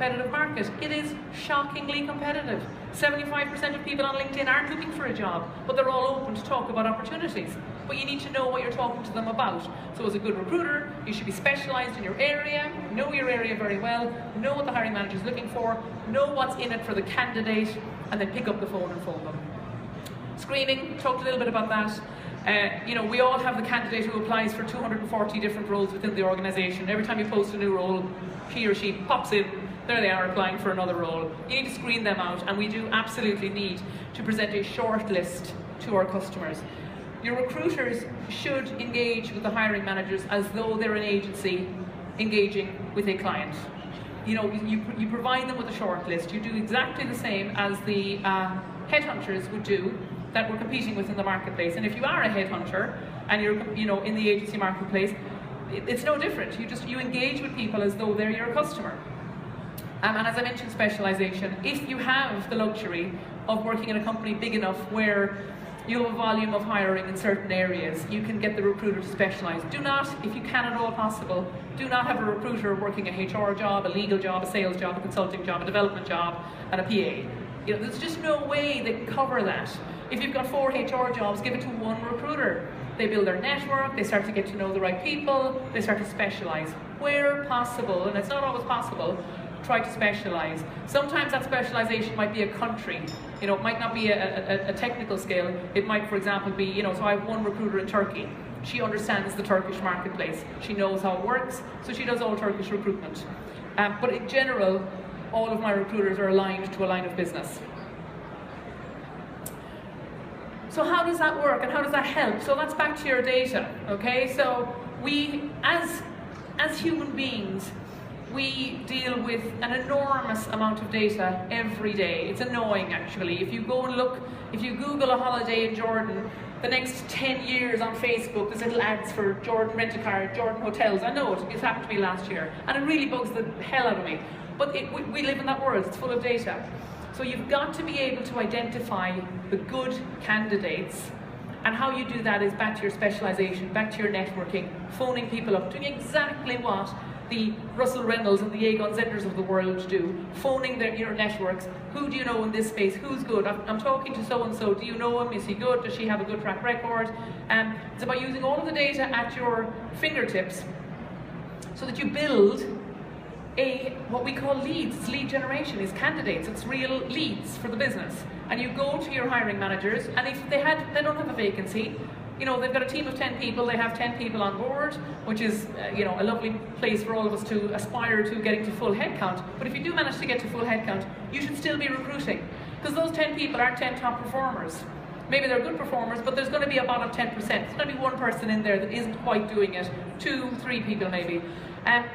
competitive market. It is shockingly competitive. 75% of people on LinkedIn aren't looking for a job, but they're all open to talk about opportunities. But you need to know what you're talking to them about. So as a good recruiter, you should be specialised in your area, know your area very well, know what the hiring manager is looking for, know what's in it for the candidate, and then pick up the phone and phone them. Screening, talked a little bit about that. You know, we all have the candidate who applies for 240 different roles within the organisation. Every time you post a new role, he or she pops in, there they are applying for another role. You need to screen them out, and we do absolutely need to present a short list to our customers. Your recruiters should engage with the hiring managers as though they're an agency engaging with a client. You know, you provide them with a short list. You do exactly the same as the headhunters would do that we're competing with in the marketplace. And if you are a headhunter and you're, you know, in the agency marketplace, it's no different. You engage with people as though they're your customer. And as I mentioned, specialisation. If you have the luxury of working in a company big enough where you have a volume of hiring in certain areas, you can get the recruiter to specialise. Do not, if you can at all possible, do not have a recruiter working a HR job, a legal job, a sales job, a consulting job, a development job, and a PA. You know, there's just no way they can cover that. If you've got 4 HR jobs, give it to one recruiter. They build their network, they start to get to know the right people, they start to specialise. Where possible, and it's not always possible, try to specialise. Sometimes that specialisation might be a country. You know, it might not be a technical skill. It might, for example, be, you know, so I have one recruiter in Turkey. She understands the Turkish marketplace. She knows how it works, so she does all Turkish recruitment. But in general, all of my recruiters are aligned to a line of business. So how does that work and how does that help? So that's back to your data, okay? So we, as human beings, we deal with an enormous amount of data every day. It's annoying, actually. If you go and look, if you Google a holiday in Jordan, the next 10 years on Facebook, there's little ads for Jordan Rent-A-Car, Jordan Hotels. I know it happened to me last year, and it really bugs the hell out of me. But we live in that world, it's full of data. So you've got to be able to identify the good candidates, and how you do that is back to your specialisation, back to your networking, phoning people up, doing exactly what the Russell Reynolds and the Aegon Zenders of the world do, phoning your networks. Who do you know in this space? Who's good? I'm talking to so-and-so. Do you know him? Is he good? Does she have a good track record? It's about using all of the data at your fingertips so that you build what we call leads. It's lead generation, it's candidates, it's real leads for the business. And you go to your hiring managers, and if they don't have a vacancy, you know, they've got a team of 10 people, they have 10 people on board, which is, you know, a lovely place for all of us to aspire to getting to full headcount. But if you do manage to get to full headcount, you should still be recruiting, because those 10 people aren't 10 top performers. Maybe they're good performers, but there's going to be a bottom 10%. There's going to be one person in there that isn't quite doing it, 2, 3 people maybe.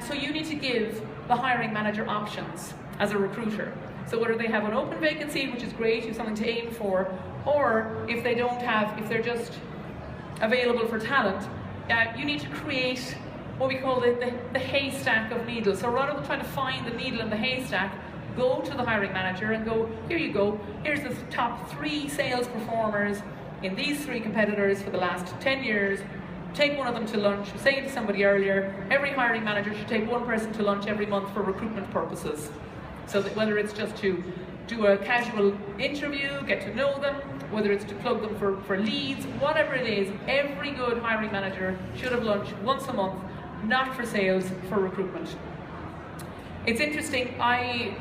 So you need to give the hiring manager options as a recruiter. So whether they have an open vacancy, which is great, you have something to aim for, or if they don't have, if they're just available for talent, you need to create what we call the haystack of needles. So rather than trying to find the needle in the haystack, go to the hiring manager and go, here you go, here's the top 3 sales performers in these 3 competitors for the last 10 years. Take one of them to lunch. I was saying to somebody earlier, every hiring manager should take one person to lunch every month for recruitment purposes. So that whether it's just to do a casual interview, get to know them, whether it's to plug them for leads, whatever it is, every good hiring manager should have lunch once a month, not for sales, for recruitment. It's interesting, I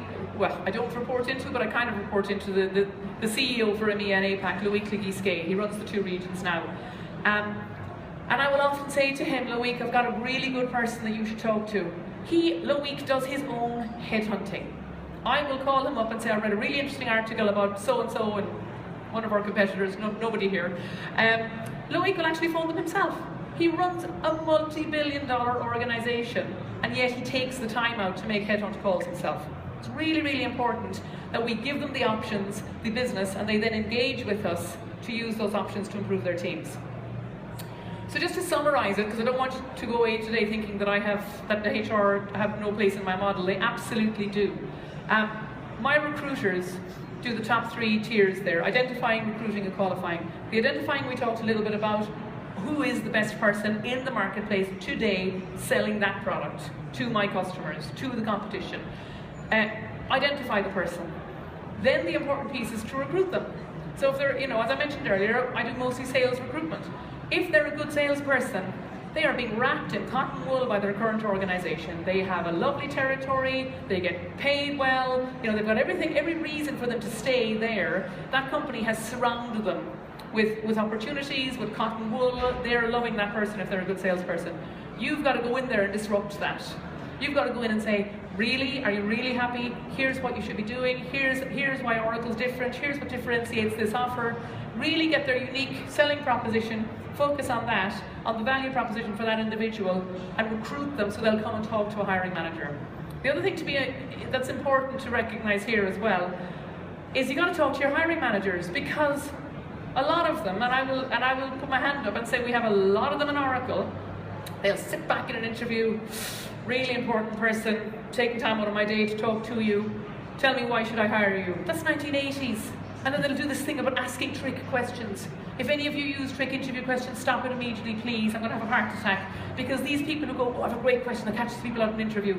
don't report into, but I kind of report into the CEO for EMEA and APAC, Loic Leguisquet. He runs the 2 regions now. And I will often say to him, Loic, I've got a really good person that you should talk to. Loic does his own headhunting. I will call him up and say, I read a really interesting article about so-and-so and one of our competitors, nobody here. Loic will actually phone them himself. He runs a multi-billion-dollar organisation, and yet he takes the time out to make headhunt calls himself. It's really, really important that we give them the options, the business, and they then engage with us to use those options to improve their teams. So just to summarise it, because I don't want you to go away today thinking that that the HR have no place in my model. They absolutely do. My recruiters do the top 3 tiers there: identifying, recruiting, and qualifying. The identifying, we talked a little bit about who is the best person in the marketplace today selling that product to my customers, to the competition. identify the person. Then the important piece is to recruit them. So if they're, as I mentioned earlier, I do mostly sales recruitment. If they're a good salesperson, they are being wrapped in cotton wool by their current organisation. They have a lovely territory, they get paid well, they've got every reason for them to stay there. That company has surrounded them with opportunities, with cotton wool. They're loving that person if they're a good salesperson. You've got to go in there and disrupt that. You've got to go in and say, really, are you really happy? Here's what you should be doing. Here's why Oracle's different. Here's what differentiates this offer. Really get their unique selling proposition, focus on that, on the value proposition for that individual, and recruit them so they'll come and talk to a hiring manager. The other thing that's important to recognize here as well is you got to talk to your hiring managers, because a lot of them, and I will put my hand up and say we have a lot of them in Oracle. They'll sit back in an interview, really important person, taking time out of my day to talk to you, tell me why should I hire you. That's 1980s. And then they'll do this thing about asking trick questions. If any of you use trick interview questions, stop it immediately, please. I'm going to have a heart attack. Because these people who go, oh, I have a great question that catches people out in an interview.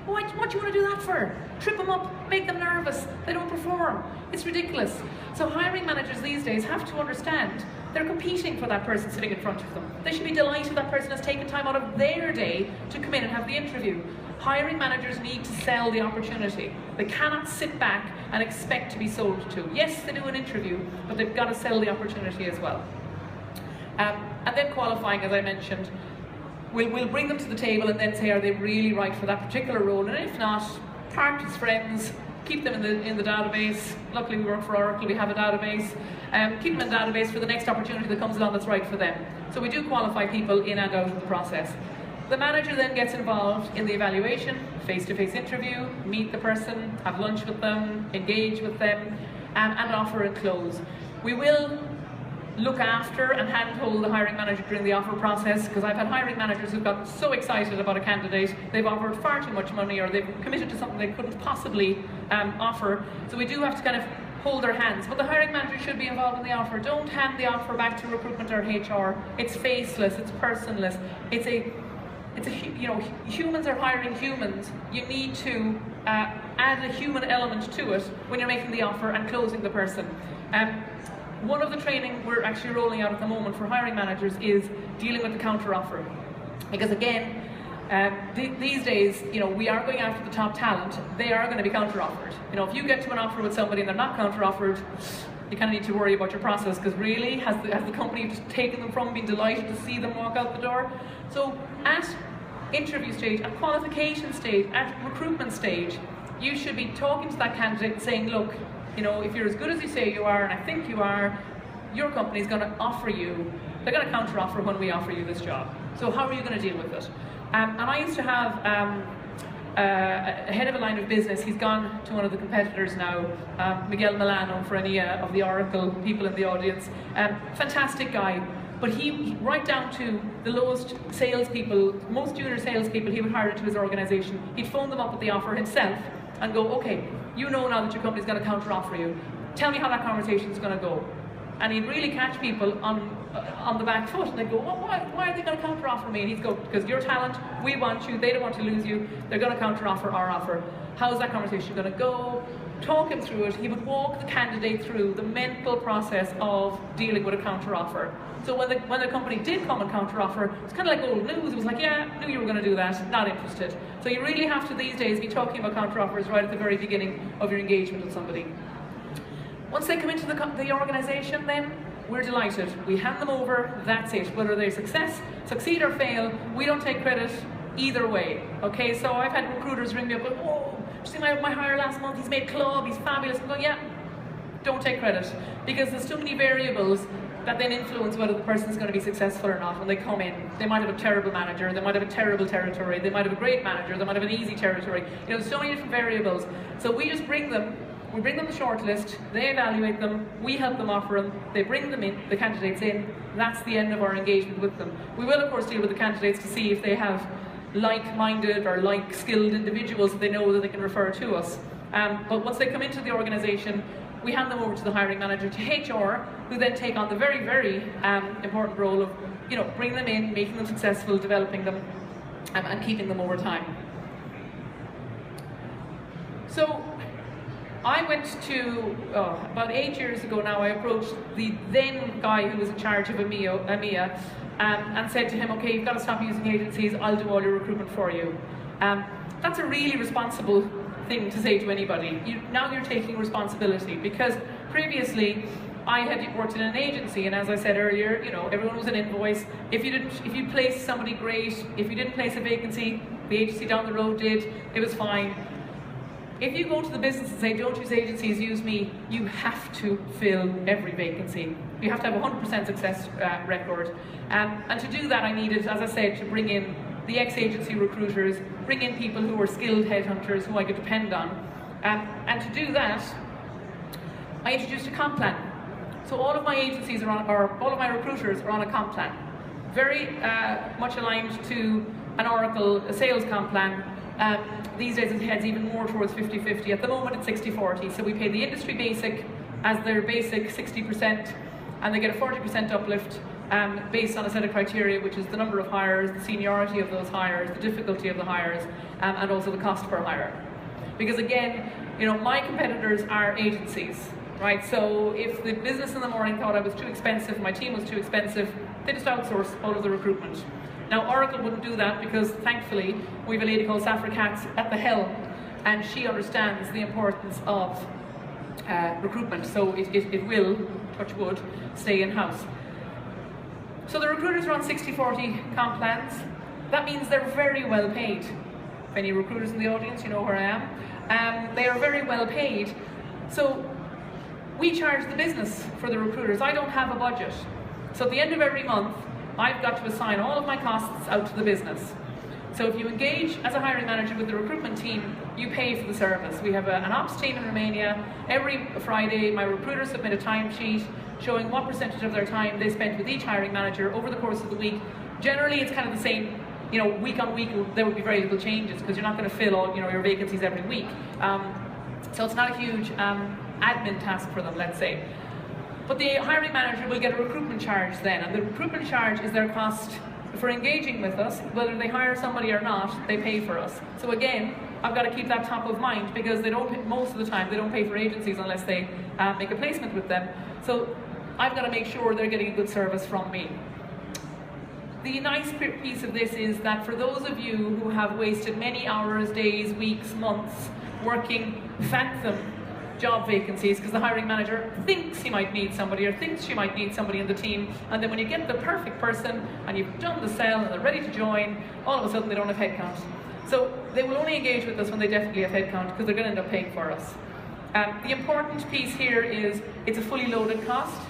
What do you want to do that for? Trip them up, make them nervous, they don't perform. It's ridiculous. So hiring managers these days have to understand they're competing for that person sitting in front of them. They should be delighted that person has taken time out of their day to come in and have the interview. Hiring managers need to sell the opportunity. They cannot sit back and expect to be sold to. Yes, they do an interview, but they've got to sell the opportunity as well. And then qualifying, as I mentioned, we'll bring them to the table and then say, are they really right for that particular role? And if not, part as friends, keep them in the database. Luckily we work for Oracle, we have a database. Keep them in the database for the next opportunity that comes along that's right for them. So we do qualify people in and out of the process. The manager then gets involved in the evaluation, face-to-face interview, meet the person, have lunch with them, engage with them, and offer and close. We will look after and handhold the hiring manager during the offer process, because I've had hiring managers who've got so excited about a candidate, they've offered far too much money, or they've committed to something they couldn't possibly offer. So we do have to kind of hold their hands, but the hiring manager should be involved in the offer. Don't hand the offer back to recruitment or HR. It's faceless, it's personless. Humans are hiring humans. You need to add a human element to it when you're making the offer and closing the person. One of the training we're actually rolling out at the moment for hiring managers is dealing with the counter offer. Because again, these days, we are going after the top talent. They are going to be counter offered. If you get to an offer with somebody and they're not counter offered, you kind of need to worry about your process, because really, has the company just taken them from being delighted to see them walk out the door? So at interview stage, at qualification stage, at recruitment stage, you should be talking to that candidate and saying, look, if you're as good as you say you are, and I think you are, your company is going to offer you, they're going to counter offer when we offer you this job. So how are you going to deal with it? And I used to have a head of a line of business. He's gone to one of the competitors now, Miguel Milano for EMEA of the Oracle people in the audience. Fantastic guy. But he, right down to the lowest salespeople, most junior salespeople he would hire into his organisation, he'd phone them up with the offer himself and go, okay, you know now that your company's going to counter offer you. Tell me how that conversation's going to go. And he'd really catch people on the back foot, and they'd go, well, why are they going to counter offer me? And he'd go, because you're talent, we want you, they don't want to lose you, they're going to counter offer our offer. How's that conversation going to go? Talk him through it. He would walk the candidate through the mental process of dealing with a counter offer. So when the company did come and counter offer, it's kind of like old news. It was like, yeah, knew you were going to do that, not interested. So you really have to these days be talking about counter offers right at the very beginning of your engagement with somebody. Once they come into the organisation, then we're delighted. We hand them over, that's it. Whether they succeed or fail, we don't take credit either way. Okay, so I've had recruiters ring me up, oh, did you see my hire last month? He's made club, he's fabulous. I'm going, yeah, don't take credit. Because there's too many variables that then influence whether the person's going to be successful or not when they come in. They might have a terrible manager, they might have a terrible territory, they might have a great manager, they might have an easy territory. There's so many different variables. So we just bring them the shortlist, they evaluate them, we help them offer them, they bring them in, the candidates in, that's the end of our engagement with them. We will of course deal with the candidates to see if they have like-minded or like-skilled individuals that they know that they can refer to us. But once they come into the organisation, we hand them over to the hiring manager, to HR, who then take on the very, very important role of bringing them in, making them successful, developing them, and keeping them over time. So I went to, about 8 years ago now, I approached the then guy who was in charge of EMEA and said to him, okay, you've got to stop using agencies, I'll do all your recruitment for you. That's a really responsible thing to say to anybody. Now you're taking responsibility, because previously I had worked in an agency, and as I said earlier, you know, everyone was an invoice. If you placed somebody, great. If you didn't place a vacancy, the agency down the road did, it was fine. If you go to the business and say, don't use agencies, use me, you have to fill every vacancy. You have to have a 100% success record. And to do that, I needed, as I said, to bring in the ex-agency recruiters, bring in people who are skilled headhunters who I could depend on. And to do that, I introduced a comp plan. So all of my agencies are on, or all of my recruiters are on a comp plan. Very much aligned to an Oracle sales comp plan. These days it heads even more towards 50-50. At the moment it's 60-40. So we pay the industry basic as their basic 60%, and they get a 40% uplift based on a set of criteria, which is the number of hires, the seniority of those hires, the difficulty of the hires, and also the cost per hire. Because again, you know, my competitors are agencies, right? So if the business in the morning thought I was too expensive, my team was too expensive, they just outsource all of the recruitment. Now Oracle wouldn't do that, because thankfully we have a lady called Safra Katz at the helm, and she understands the importance of recruitment, so it will, touch wood, stay in-house. So the recruiters are on 60-40 comp plans. That means they're very well paid. If any recruiters in the audience, you know where I am. They are very well paid. So we charge the business for the recruiters. I don't have a budget. So at the end of every month, I've got to assign all of my costs out to the business. So if you engage as a hiring manager with the recruitment team, you pay for the service. We have an ops team in Romania. Every Friday, my recruiters submit a timesheet showing what percentage of their time they spent with each hiring manager over the course of the week. Generally, it's kind of the same, you know, week on week, there would be very little changes, because you're not going to fill all, you know, your vacancies every week. So it's not a huge admin task for them, let's say. But the hiring manager will get a recruitment charge then, and the recruitment charge is their cost for engaging with us. Whether they hire somebody or not, they pay for us. So again, I've got to keep that top of mind, because they don't, most of the time, they don't pay for agencies unless they make a placement with them. So I've got to make sure they're getting a good service from me. The nice piece of this is that for those of you who have wasted many hours, days, weeks, months working phantom job vacancies, because the hiring manager thinks he might need somebody or thinks she might need somebody in the team, and then when you get the perfect person and you've done the sell and they're ready to join, all of a sudden they don't have headcount. So they will only engage with us when they definitely have headcount, because they're going to end up paying for us. The important piece here is it's a fully loaded cost.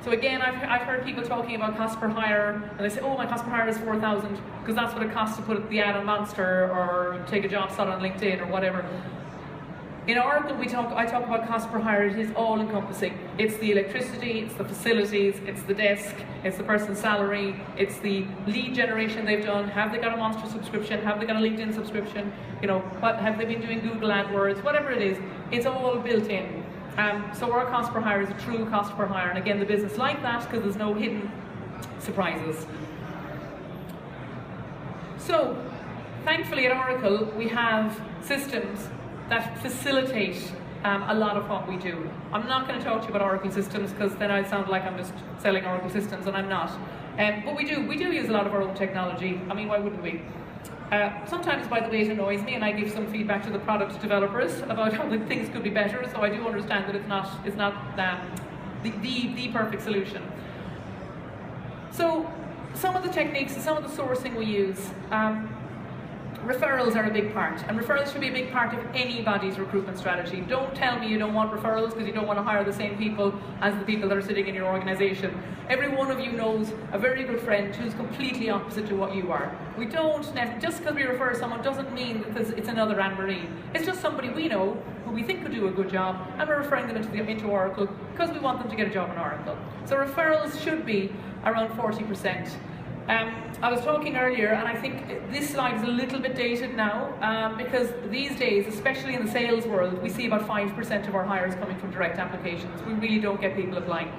So again, I've heard people talking about cost per hire, and they say, oh, my cost per hire is 4,000, because that's what it costs to put the ad on Monster or take a job slot on LinkedIn or whatever. In Oracle, I talk about cost per hire. It is all encompassing. It's the electricity, it's the facilities, it's the desk, it's the person's salary, it's the lead generation they've done. Have they got a Monster subscription? Have they got a LinkedIn subscription? You know, what have they been doing Google AdWords? Whatever it is, it's all built in. So our cost per hire is a true cost per hire, and again, the business like that, because there's no hidden surprises. So, thankfully at Oracle, we have systems that facilitate a lot of what we do. I'm not going to talk to you about Oracle systems, because then I sound like I'm just selling Oracle systems, and I'm not. But we do use a lot of our own technology. I mean, why wouldn't we? Sometimes, by the way, it annoys me, and I give some feedback to the product developers about how the things could be better, so I do understand that it's not the perfect solution. So some of the techniques and some of the sourcing we use, referrals are a big part, and referrals should be a big part of anybody's recruitment strategy. Don't tell me you don't want referrals because you don't want to hire the same people as the people that are sitting in your organization. Every one of you knows a very good friend who's completely opposite to what you are. We don't, just because we refer someone doesn't mean that it's another Anne-Marie. It's just somebody we know who we think could do a good job, and we're referring them into Oracle because we want them to get a job in Oracle. So referrals should be around 40%. I was talking earlier, and I think this slide is a little bit dated now, because these days, especially in the sales world, we see about 5% of our hires coming from direct applications. We really don't get people applying.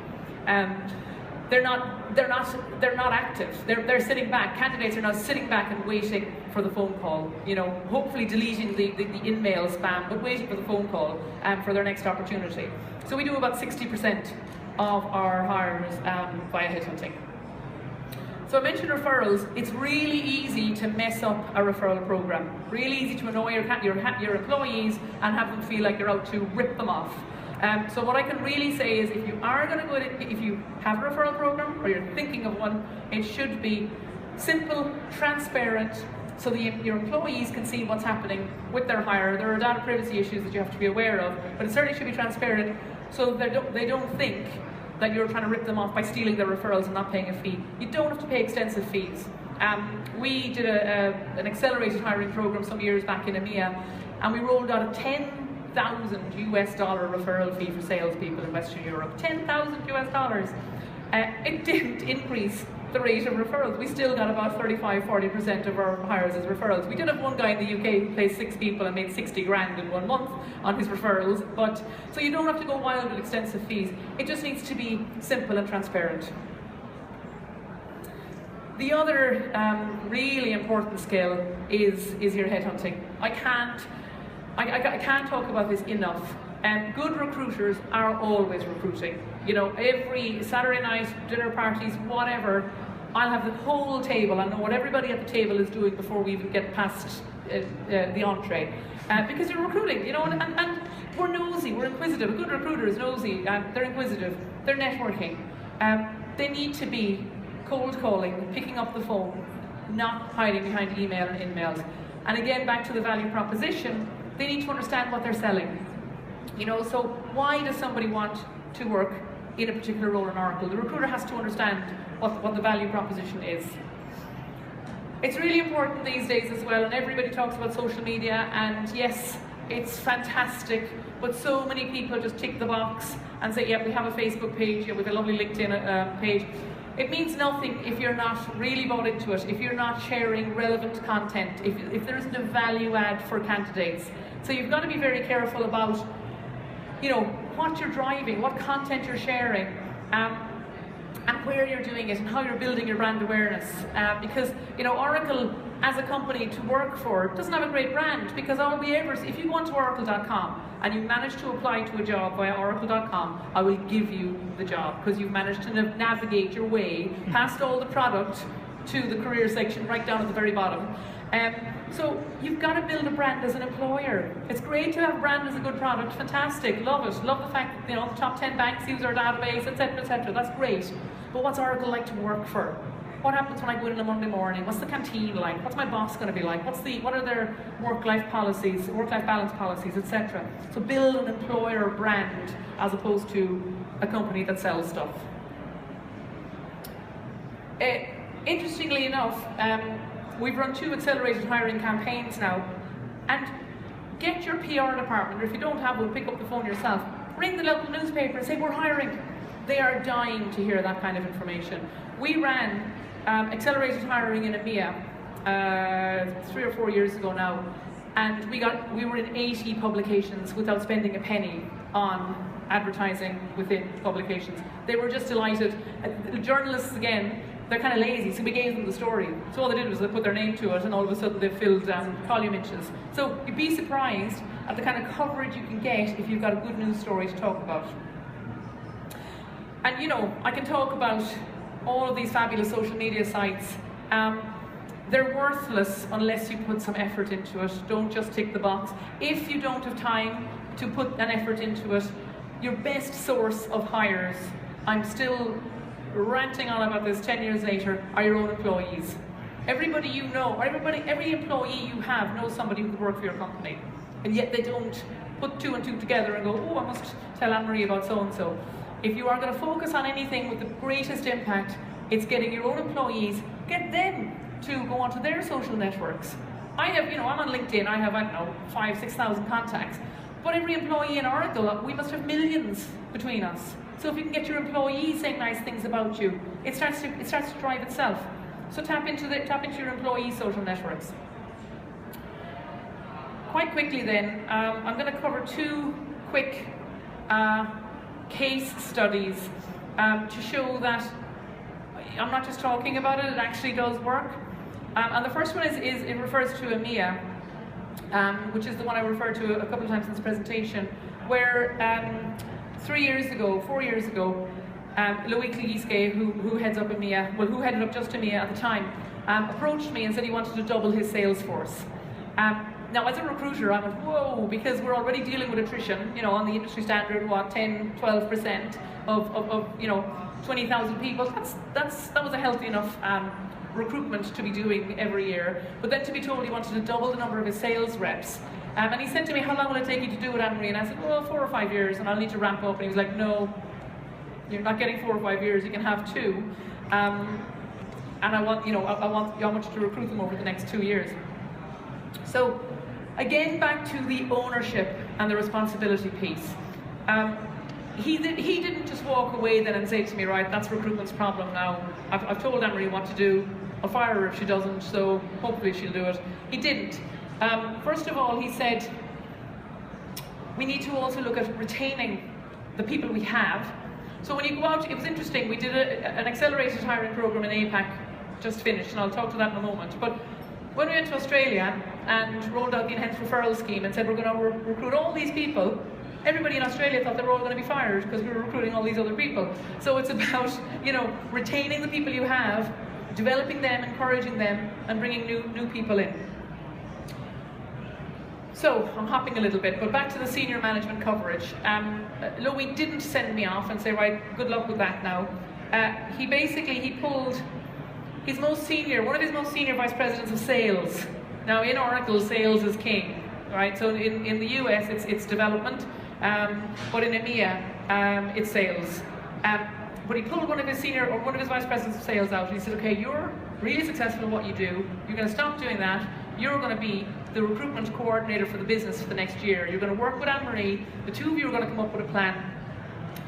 they're not active. They're sitting back. Candidates are now sitting back and waiting for the phone call. You know, hopefully deleting the in-mail spam, but waiting for the phone call for their next opportunity. So we do about 60% of our hires via headhunting. So I mentioned referrals. It's really easy to mess up a referral program. Really easy to annoy your employees and have them feel like you're out to rip them off. So what I can really say is, if you are going to go in, if you have a referral program or you're thinking of one, it should be simple, transparent, so that your employees can see what's happening with their hire. There are data privacy issues that you have to be aware of, but it certainly should be transparent, so they don't think that you're trying to rip them off by stealing their referrals and not paying a fee. You don't have to pay extensive fees. We did an accelerated hiring program some years back in EMEA, and we rolled out a $10,000 referral fee for salespeople in Western Europe. $10,000. It didn't increase the rate of referrals. We still got about 35–40% of our hires as referrals. We did have one guy in the UK who placed 6 people and made 60 grand in 1 month on his referrals. But so you don't have to go wild with extensive fees. It just needs to be simple and transparent. The other really important skill is your headhunting. I can't talk about this enough. Good recruiters are always recruiting. You know, every Saturday night, dinner parties, whatever, I'll have the whole table. I know what everybody at the table is doing before we even get past the entree. Because you're recruiting, you know, and we're nosy, we're inquisitive. A good recruiter is nosy, they're inquisitive, they're networking. They need to be cold calling, picking up the phone, not hiding behind email and in-mails. And again, back to the value proposition, they need to understand what they're selling. You know, so why does somebody want to work in a particular role in Oracle? The recruiter has to understand what the value proposition is. It's really important these days as well, and everybody talks about social media, and yes, it's fantastic, but so many people just tick the box and say, yeah, we have a Facebook page, yeah, we have a lovely LinkedIn page. It means nothing if you're not really bought into it, if you're not sharing relevant content, if there isn't a value add for candidates. So you've got to be very careful about, you know, what you're driving, what content you're sharing, and where you're doing it, and how you're building your brand awareness. Because, you know, Oracle as a company to work for doesn't have a great brand, because all we ever see, if you go onto oracle.com and you manage to apply to a job via oracle.com, I will give you the job, because you've managed to navigate your way past all the product to the career section right down at the very bottom. So you've got to build a brand as an employer. It's great to have a brand as a good product, fantastic, love it. Love the fact that, you know, the top 10 banks use our database, etc., etc. That's great. But what's Oracle like to work for? What happens when I go in on a Monday morning? What's the canteen like? What's my boss going to be like? What are their work-life policies, work-life balance policies, etc.? So build an employer brand as opposed to a company that sells stuff. Interestingly enough, we've run 2 accelerated hiring campaigns now, and get your PR department, or if you don't have one, pick up the phone yourself. Ring the local newspaper and say, we're hiring. They are dying to hear that kind of information. We ran accelerated hiring in EMEA 3 or 4 years ago now, and we were in 80 publications without spending a penny on advertising within publications. They were just delighted. The journalists, again, they're kind of lazy, so we gave them the story. So all they did was they put their name to it, and all of a sudden they filled column inches. So you'd be surprised at the kind of coverage you can get if you've got a good news story to talk about. And you know, I can talk about all of these fabulous social media sites. They're worthless unless you put some effort into it. Don't just tick the box. If you don't have time to put an effort into it, your best source of hires, I'm still ranting on about this 10 years later, are your own employees. Everybody you know, or every employee you have knows somebody who could work for your company, and yet they don't put 2 and 2 together and go, oh, I must tell Anne-Marie about so-and-so. If you are going to focus on anything with the greatest impact, it's getting your own employees, get them to go onto their social networks. I have, you know, I'm on LinkedIn, I have, I don't know, 5,000–6,000 contacts, but every employee in Oracle, we must have millions between us. So if you can get your employees saying nice things about you, it starts to drive itself. So tap into your employees' social networks. Quite quickly then, I'm going to cover 2 quick case studies to show that I'm not just talking about it, it actually does work. And the first one is it refers to EMEA, which is the one I referred to a couple of times in this presentation, where 4 years ago, Loic Ligiske, who heads up EMEA, well, who headed up just EMEA at the time, approached me and said he wanted to double his sales force. Now, as a recruiter, I went, whoa, because we're already dealing with attrition, you know, on the industry standard, what, 10, 12% of you know, 20,000 people. That was a healthy enough recruitment to be doing every year. But then to be told he wanted to double the number of his sales reps. And he said to me, how long will it take you to do it, Anne-Marie? And I said, well, 4 or 5 years, and I'll need to ramp up. And he was like, no, you're not getting 4 or 5 years, you can have 2. And I want you to recruit them over the next 2 years. So, again, back to the ownership and the responsibility piece. He didn't just walk away then and say to me, right, that's recruitment's problem now. I've told Anne-Marie what to do. I'll fire her if she doesn't, so hopefully she'll do it. He didn't. First of all, he said, we need to also look at retaining the people we have. So when you go out, it was interesting, we did an accelerated hiring program in APAC, just finished, and I'll talk to that in a moment. But when we went to Australia and rolled out the enhanced referral scheme and said we're going to recruit all these people, everybody in Australia thought they were all going to be fired because we were recruiting all these other people. So it's about, you know, retaining the people you have, developing them, encouraging them, and bringing new people in. So, I'm hopping a little bit, but back to the senior management coverage. Loic didn't send me off and say, right, good luck with that now. He pulled his most senior, one of his most senior vice presidents of sales. Now in Oracle, sales is king, right? So in the US, it's development, but in EMEA, it's sales. But he pulled one of his vice presidents of sales out, and he said, okay, you're really successful in what you do, you're going to stop doing that, you're going to be the recruitment coordinator for the business for the next year. You're going to work with Anne-Marie, the two of you are going to come up with a plan,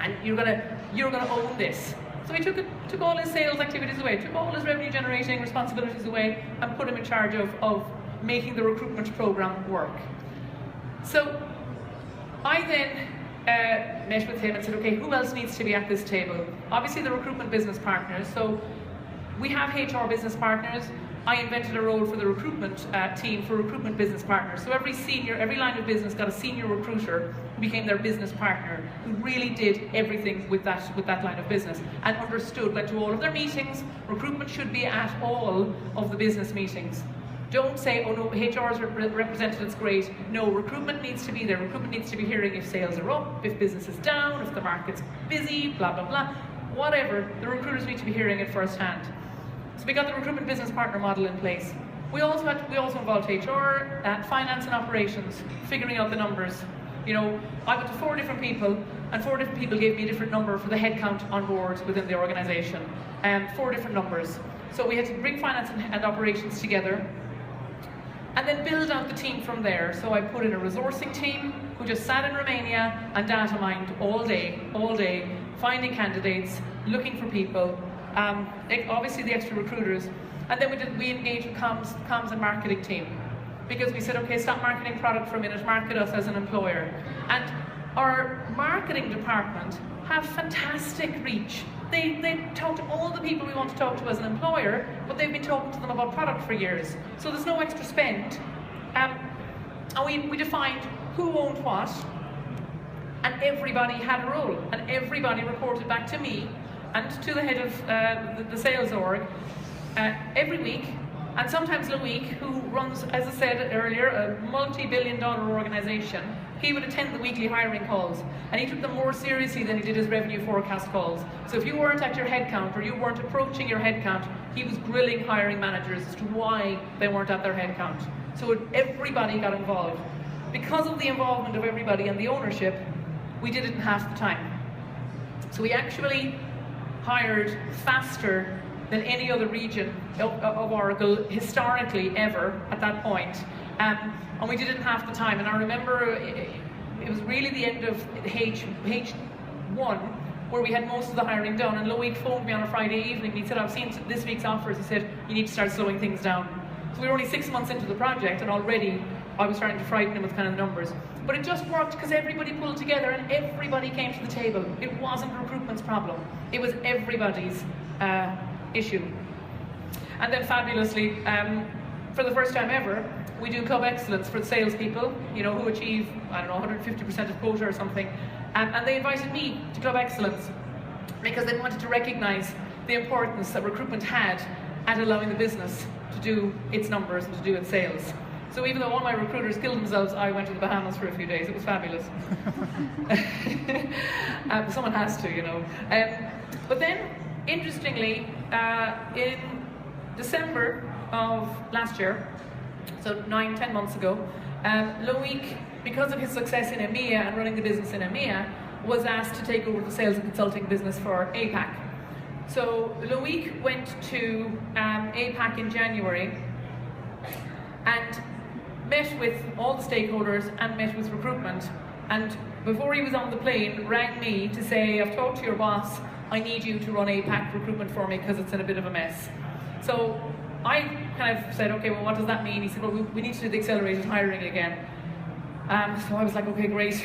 and you're going to own this. So he took all his sales activities away, took all his revenue generating responsibilities away, and put him in charge of making the recruitment program work. So I then met with him and said, okay, who else needs to be at this table? Obviously the recruitment business partners. So we have HR business partners. I invented a role for the recruitment team for recruitment business partners. So every line of business got a senior recruiter who became their business partner, who really did everything with that line of business and understood, went to all of their meetings. Recruitment should be at all of the business meetings. Don't say, oh no, HR is represented, it's great. No, recruitment needs to be there. Recruitment needs to be hearing if sales are up, if business is down, if the market's busy, blah, blah, blah. Whatever, the recruiters need to be hearing it firsthand. So we got the recruitment business partner model in place. We also involved HR, finance and operations, figuring out the numbers. You know, I went to 4 different people, and 4 different people gave me a different number for the headcount on board within the organisation. 4 different numbers. So we had to bring finance and operations together, and then build out the team from there. So I put in a resourcing team who just sat in Romania and data mined all day, finding candidates, looking for people. Obviously the extra recruiters, and then we engaged with comms and marketing team, because we said, okay, stop marketing product for a minute, market us as an employer. And our marketing department have fantastic reach. They talk to all the people we want to talk to as an employer, but they've been talking to them about product for years. So there's no extra spend. And we defined who owned what, and everybody had a role, and everybody reported back to me and to the head of the sales org every week. And sometimes Loic, who runs, as I said earlier, a multi-billion-dollar organisation, he would attend the weekly hiring calls, and he took them more seriously than he did his revenue forecast calls. So if you weren't at your headcount, or you weren't approaching your headcount, he was grilling hiring managers as to why they weren't at their headcount. So everybody got involved. Because of the involvement of everybody and the ownership, we did it in half the time. So we actually hired faster than any other region of Oracle historically ever at that point. And we did it in half the time. And I remember it was really the end of H1 where we had most of the hiring done, and Loic phoned me on a Friday evening and he said, I've seen this week's offers. He said, you need to start slowing things down. So we were only 6 months into the project, and already I was starting to frighten him with kind of numbers. But it just worked because everybody pulled together and everybody came to the table. It wasn't recruitment's problem. It was everybody's issue. And then fabulously, for the first time ever, we do Club Excellence for the salespeople, you know, who achieve, I don't know, 150% of quota or something. And they invited me to Club Excellence because they wanted to recognise the importance that recruitment had at allowing the business to do its numbers and to do its sales. So even though all my recruiters killed themselves, I went to the Bahamas for a few days. It was fabulous. Someone has to, you know. But then, interestingly, in December of last year, so 9-10 months ago, Loic, because of his success in EMEA and running the business in EMEA, was asked to take over the sales and consulting business for APAC. So Loic went to APAC in January and met with all the stakeholders and met with recruitment. And before he was on the plane, rang me to say, I've talked to your boss, I need you to run APAC recruitment for me because it's in a bit of a mess. So I kind of said, okay, well, what does that mean? He said, well, we need to do the accelerated hiring again. So I was like, okay, great.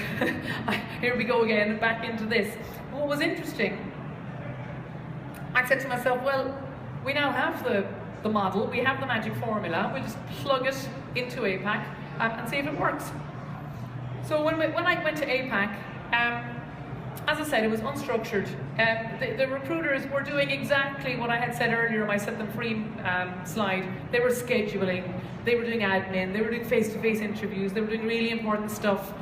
Here we go again, back into this. What was interesting, I said to myself, well, we now have the model, we have the magic formula, we'll just plug it into APAC and see if it works. So when I went to APAC, as I said, it was unstructured. The recruiters were doing exactly what I had said earlier in my Set Them Free slide. They were scheduling, they were doing admin, they were doing face-to-face interviews, they were doing really important stuff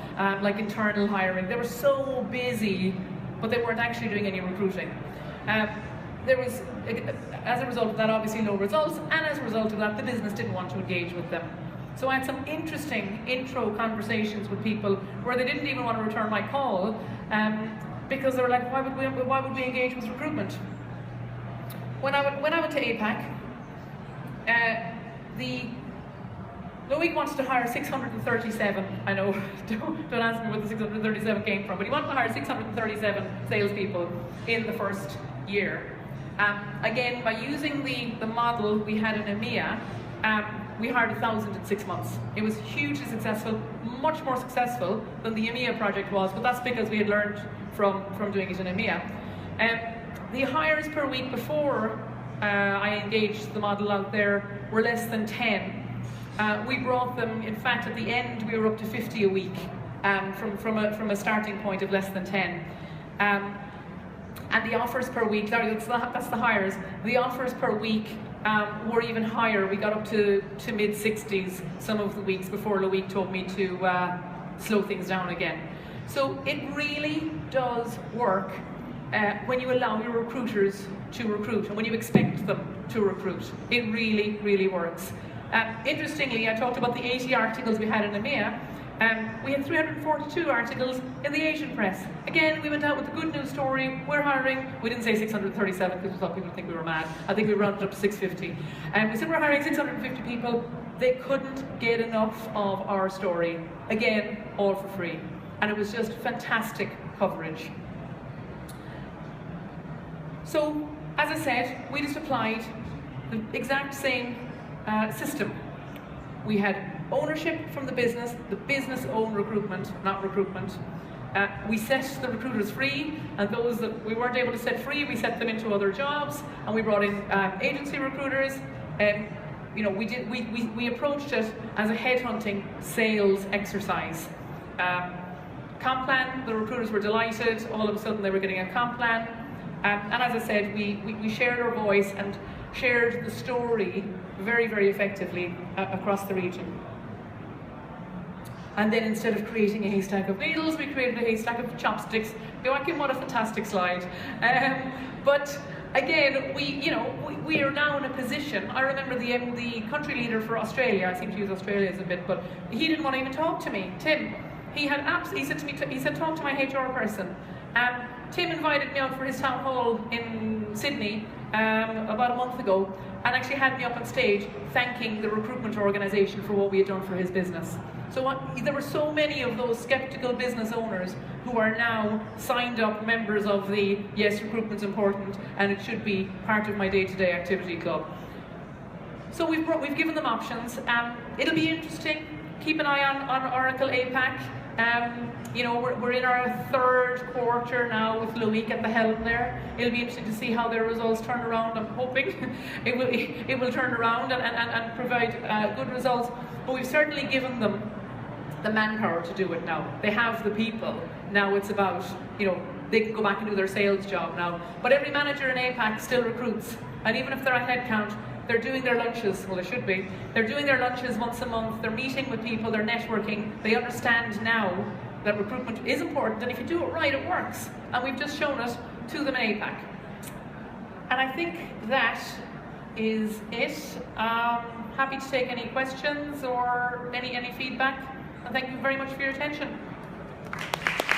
like internal hiring. They were so busy, but they weren't actually doing any recruiting. There was, as a result of that, obviously low results, and as a result of that, the business didn't want to engage with them. So I had some interesting intro conversations with people where they didn't even want to return my call because they were like, why would we engage with recruitment? When I went to APAC, Loic wanted to hire 637. I know, don't ask me where the 637 came from, but he wanted to hire 637 salespeople in the first year. Again, by using the model we had in EMEA, we hired 1,000 in 6 months. It was hugely successful, much more successful than the EMEA project was, but that's because we had learned from doing it in EMEA. The hires per week before I engaged the model out there were less than 10. We brought them, in fact, at the end we were up to 50 a week from a starting point of less than 10. And the offers per week, that's the hires, the offers per week were even higher. We got up to mid-60s some of the weeks before Loic told me to slow things down again. So it really does work when you allow your recruiters to recruit and when you expect them to recruit. It really, really works. Interestingly, I talked about the 80 articles we had in EMEA. We had 342 articles in the Asian press. Again, we went out with a good news story. We're hiring. We didn't say 637 because we thought people would think we were mad. I think we rounded up to 650. We said we're hiring 650 people. They couldn't get enough of our story. Again, all for free. And it was just fantastic coverage. So, as I said, we just applied the exact same system. We had ownership from the business owned recruitment, not recruitment. We set the recruiters free, and those that we weren't able to set free, we set them into other jobs, and we brought in agency recruiters. You know, we approached it as a headhunting sales exercise. Comp plan, the recruiters were delighted. All of a sudden, they were getting a comp plan, and as I said, we shared our voice and shared the story very, very effectively across the region. And then instead of creating a haystack of needles, we created a haystack of chopsticks. Joachim, what a fantastic slide. But again, we are now in a position. I remember the country leader for Australia. I seem to use Australia as a bit, but he didn't want to even talk to me. Tim, he said to me, he said, talk to my HR person. Tim invited me out for his town hall in Sydney about a month ago, and actually had me up on stage thanking the recruitment organisation for what we had done for his business. So there were so many of those skeptical business owners who are now signed up members of the yes, recruitment's important and it should be part of my day-to-day activity club. So we've given them options. It'll be interesting. Keep an eye on Oracle APAC. You know, we're in our third quarter now with Loic at the helm there. It'll be interesting to see how their results turn around. I'm hoping it will turn around and provide good results. But we've certainly given them the manpower to do it now. They have the people. Now it's about, you know, they can go back and do their sales job now. But every manager in APAC still recruits. And even if they're at headcount, they're doing their lunches, well they should be. They're doing their lunches once a month, they're meeting with people, they're networking. They understand now that recruitment is important, and if you do it right, it works. And we've just shown it to them in APAC. And I think that is it. Happy to take any questions or any feedback. And thank you very much for your attention.